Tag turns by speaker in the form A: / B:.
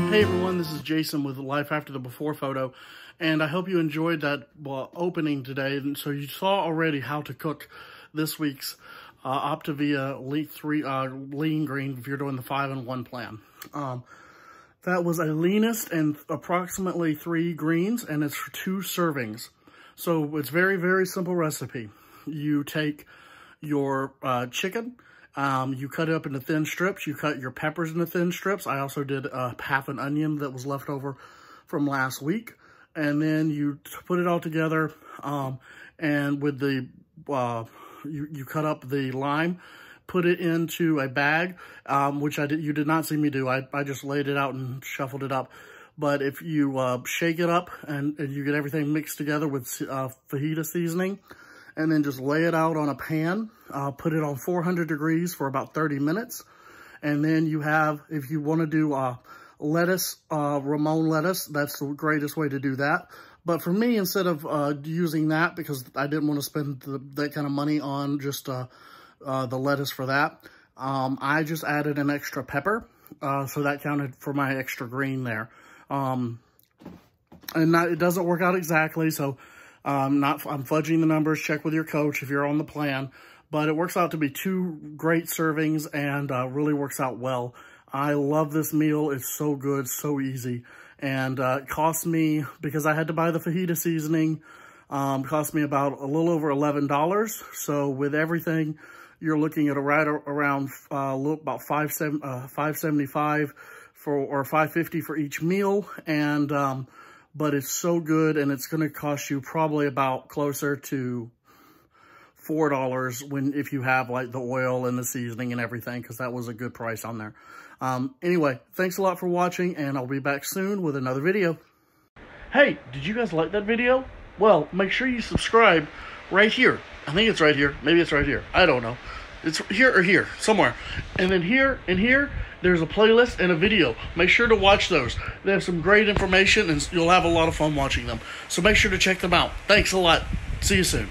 A: Hey everyone, this is Jason with Life After the Before photo, and I hope you enjoyed that opening today. And so you saw already how to cook this week's Optavia lean green if you're doing the 5-in-1 plan. That was a leanest and approximately 3 greens, and it's for 2 servings. So it's very, very simple recipe. You take your chicken, you cut it up into thin strips. You cut your peppers into thin strips. I also did half an onion that was left over from last week. And then you put it all together, and with the, you cut up the lime, put it into a bag, which you did not see me do. I just laid it out and shuffled it up. But if you shake it up and you get everything mixed together with fajita seasoning, and then just lay it out on a pan, put it on 400 degrees for about 30 minutes. And then you have, if you want to do lettuce, Ramon lettuce, that's the greatest way to do that. But for me, instead of using that, because I didn't want to spend that kind of money on just the lettuce for that, I just added an extra pepper. So that counted for my extra green there. And it doesn't work out exactly, so I'm fudging the numbers. Check with your coach if you're on the plan. But it works out to be 2 great servings and really works out well. I love this meal. It's so good, so easy. And it cost me, because I had to buy the fajita seasoning, cost me about a little over $11. So with everything, you're looking at around about $5.75 or $5.50 for each meal. And but it's so good, and it's going to cost you probably about closer to $4 if you have like the oil and the seasoning and everything, because that was a good price on there. Anyway, thanks a lot for watching, and I'll be back soon with another video. Hey, did you guys like that video? Well, make sure you subscribe right here. I think it's right here. Maybe it's right here. I don't know. It's here or here, somewhere. And then here and here, there's a playlist and a video. Make sure to watch those. They have some great information, and you'll have a lot of fun watching them. So make sure to check them out. Thanks a lot. See you soon.